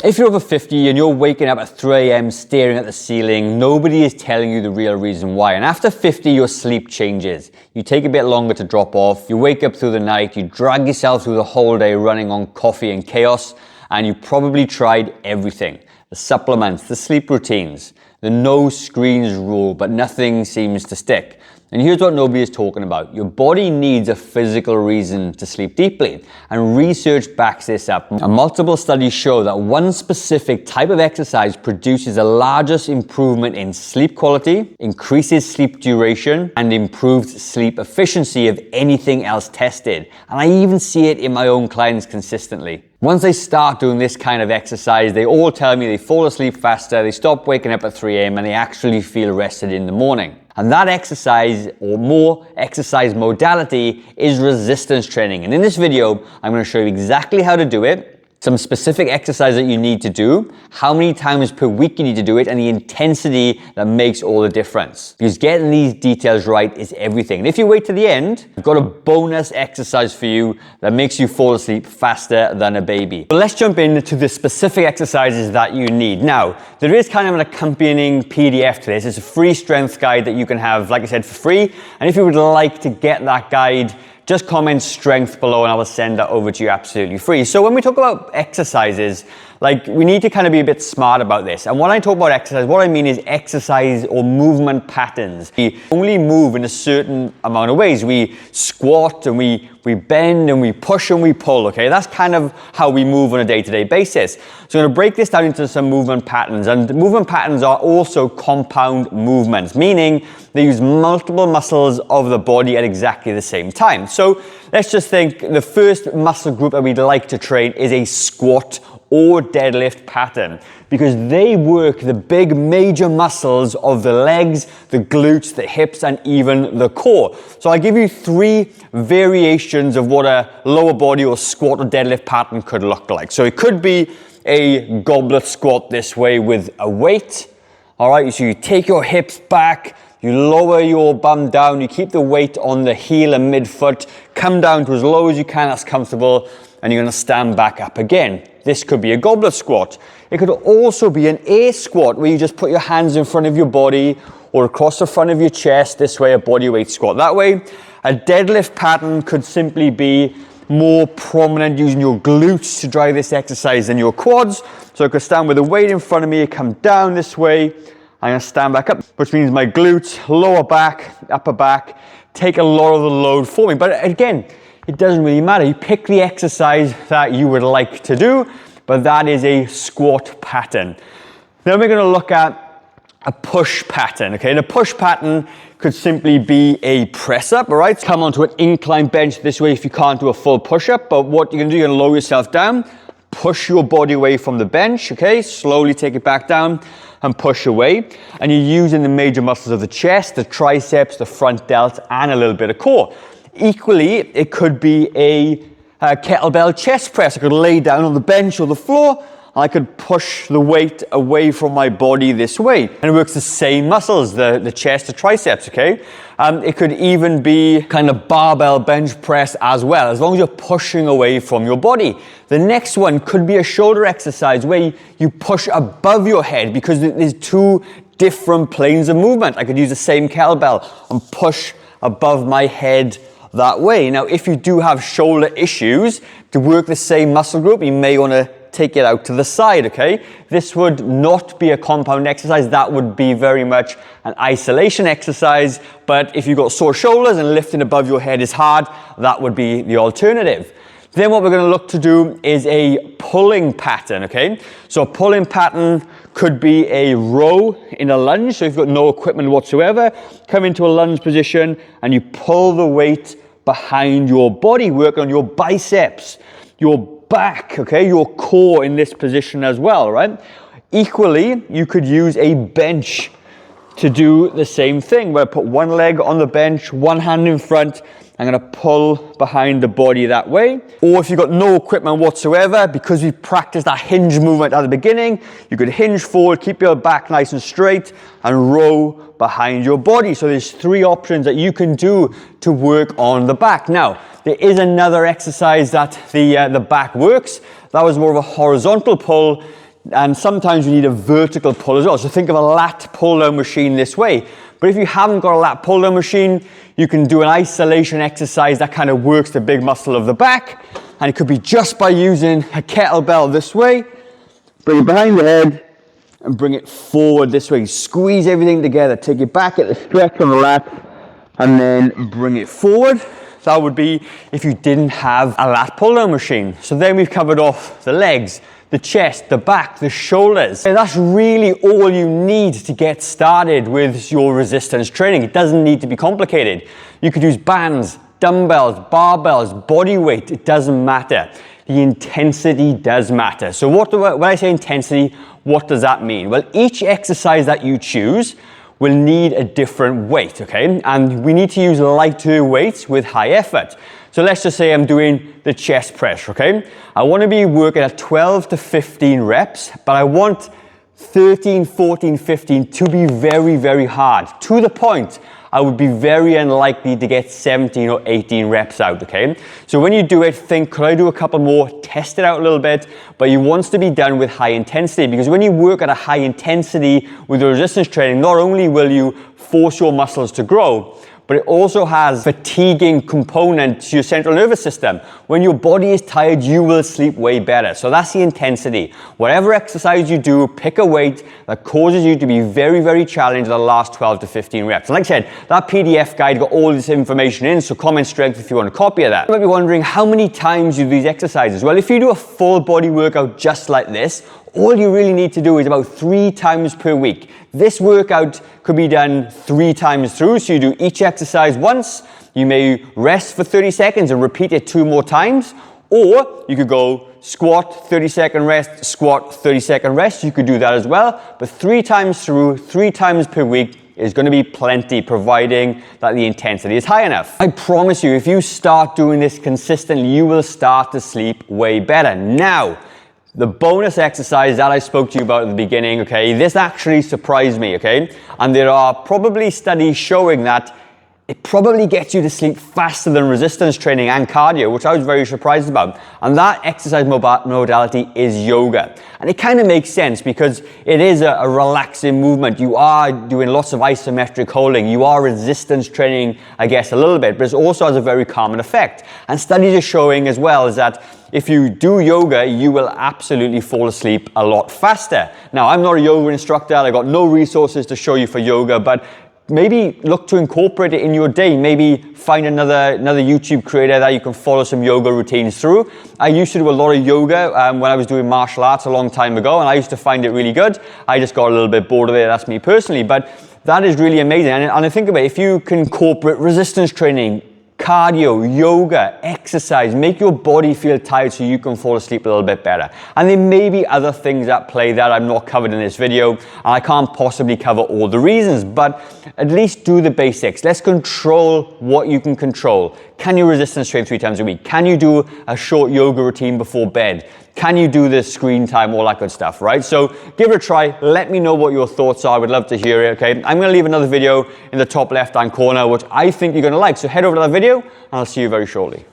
If you're over 50 and you're waking up at 3 a.m. staring at the ceiling, nobody is telling you the real reason why. And after 50, your sleep changes. You take a bit longer to drop off, you wake up through the night, you drag yourself through the whole day running on coffee and chaos, and you probably tried everything. The supplements, the sleep routines, the no screens rule, but nothing seems to stick. And here's what nobody is talking about. Your body needs a physical reason to sleep deeply, and research backs this up. And multiple studies show that one specific type of exercise produces the largest improvement in sleep quality, increases sleep duration, and improves sleep efficiency of anything else tested. And I even see it in my own clients consistently. Once they start doing this kind of exercise, they all tell me they fall asleep faster, they stop waking up at 3 a.m. and they actually feel rested in the morning. And that exercise, or more exercise modality, is resistance training. And in this video, I'm going to show you exactly how to do it, some specific exercise that you need to do, how many times per week you need to do it, and the intensity that makes all the difference. Because getting these details right is everything. And if you wait to the end, I've got a bonus exercise for you that makes you fall asleep faster than a baby. But let's jump into the specific exercises that you need. Now, there is kind of an accompanying PDF to this. It's a free strength guide that you can have, like I said, for free. And if you would like to get that guide, just comment strength below and I will send that over to you absolutely free. So when we talk about exercises, like, we need to kind of be a bit smart about this. And when I talk about exercise, what I mean is exercise or movement patterns. We only move in a certain amount of ways. We squat and we bend and we push and we pull, okay? That's kind of how we move on a day-to-day basis. So I'm gonna break this down into some movement patterns. And the movement patterns are also compound movements, meaning they use multiple muscles of the body at exactly the same time. So let's just think the first muscle group that we'd like to train is a squat or deadlift pattern, because they work the big major muscles of the legs, the glutes, the hips, and even the core. So I give you 3 variations of what a lower body or squat or deadlift pattern could look like. So it could be a goblet squat this way with a weight. All right, so you take your hips back, you lower your bum down, you keep the weight on the heel and midfoot, come down to as low as you can, that's comfortable, and you're gonna stand back up again. This could be a goblet squat. It could also be an A squat, where you just put your hands in front of your body or across the front of your chest, this way, a body weight squat. That way, a deadlift pattern could simply be more prominent, using your glutes to drive this exercise than your quads. So I could stand with the weight in front of me, come down this way, I'm gonna stand back up, which means my glutes, lower back, upper back, take a lot of the load for me. But again, it doesn't really matter. You pick the exercise that you would like to do, but that is a squat pattern. Then we're gonna look at a push pattern, okay? And a push pattern could simply be a press up, all right? Come onto an incline bench this way if you can't do a full push up, but what you're gonna do, you're gonna lower yourself down, push your body away from the bench, okay? Slowly take it back down and push away. And you're using the major muscles of the chest, the triceps, the front delt, and a little bit of core. Equally, it could be a kettlebell chest press. I could lay down on the bench or the floor, and I could push the weight away from my body this way. And it works the same muscles, the chest, the triceps, okay? It could even be kind of barbell bench press as well, as long as you're pushing away from your body. The next one could be a shoulder exercise where you push above your head, because there's 2 different planes of movement. I could use the same kettlebell and push above my head that way. Now, if you do have shoulder issues, to work the same muscle group, you may want to take it out to the side, okay? This would not be a compound exercise. That would be very much an isolation exercise. But if you've got sore shoulders and lifting above your head is hard, that would be the alternative. Then what we're going to look to do is a pulling pattern, okay? So a pulling pattern could be a row in a lunge. So if you've got no equipment whatsoever, come into a lunge position and you pull the weight behind your body, work on your biceps, your back, okay, your core in this position as well, right? Equally, you could use a bench to do the same thing, where I put one leg on the bench, one hand in front, I'm going to pull behind the body that way. Or if you've got no equipment whatsoever, because we practiced that hinge movement at the beginning, you could hinge forward, keep your back nice and straight, and row behind your body. So there's 3 options that you can do to work on the back. Now, there is another exercise that the back works. That was more of a horizontal pull. and sometimes you need a vertical pull as well. So think of a lat pull down machine this way. But if you haven't got a lat pull down machine, you can do an isolation exercise that kind of works the big muscle of the back. And it could be just by using a kettlebell this way. Bring it behind the head and bring it forward this way. Squeeze everything together. Take it back at the stretch on the lat and then bring it forward. That would be if you didn't have a lat pull down machine. So then we've covered off the legs, the chest, the back, the shoulders. And that's really all you need to get started with your resistance training. It doesn't need to be complicated. You could use bands, dumbbells, barbells, body weight. It doesn't matter. The intensity does matter. So when I say intensity, what does that mean? Well, each exercise that you choose will need a different weight, okay? And we need to use lighter weights with high effort. So let's just say I'm doing the chest press, okay? I want to be working at 12 to 15 reps, but I want 13, 14, 15 to be very, very hard. To the point, I would be very unlikely to get 17 or 18 reps out, okay? So when you do it, think, could I do a couple more? Test it out a little bit, but you want to be done with high intensity, because when you work at a high intensity with the resistance training, not only will you force your muscles to grow, but it also has fatiguing component to your central nervous system. When your body is tired, you will sleep way better. So that's the intensity. Whatever exercise you do, pick a weight that causes you to be very, very challenged in the last 12 to 15 reps. And like I said, that PDF guide got all this information in, so comment strength if you want a copy of that. You might be wondering, how many times you do these exercises? Well, if you do a full body workout just like this, all you really need to do is about 3 times per week. This workout could be done 3 times through, so you do each exercise once, you may rest for 30 seconds and repeat it 2 more times, or you could go squat, 30-second rest, squat, 30-second rest. You could do that as well, but 3 times through, 3 times per week is going to be plenty, providing that the intensity is high enough. I promise you, if you start doing this consistently, you will start to sleep way better. Now, the bonus exercise that I spoke to you about at the beginning, okay, this actually surprised me, okay? And there are probably studies showing that it probably gets you to sleep faster than resistance training and cardio, which I was very surprised about. And that exercise modality is yoga. And it kind of makes sense because it is a relaxing movement. You are doing lots of isometric holding. You are resistance training, I guess, a little bit, but it also has a very calming effect. And studies are showing as well is that if you do yoga, you will absolutely fall asleep a lot faster. Now, I'm not a yoga instructor. I got no resources to show you for yoga, but maybe look to incorporate it in your day. Maybe find another YouTube creator that you can follow some yoga routines through. I used to do a lot of yoga when I was doing martial arts a long time ago, and I used to find it really good. I just got a little bit bored of it, that's me personally, but that is really amazing. And I think about it, if you can incorporate resistance training, cardio, yoga, exercise, make your body feel tired so you can fall asleep a little bit better. And there may be other things at play that I'm not covered in this video, and I can't possibly cover all the reasons, but at least do the basics. Let's control what you can control. Can you resistance train 3 times a week? Can you do a short yoga routine before bed? Can you do the screen time, all that good stuff, right? So give it a try. Let me know what your thoughts are. I would love to hear it, okay? I'm gonna leave another video in the top left-hand corner, which I think you're gonna like. So head over to that video, and I'll see you very shortly.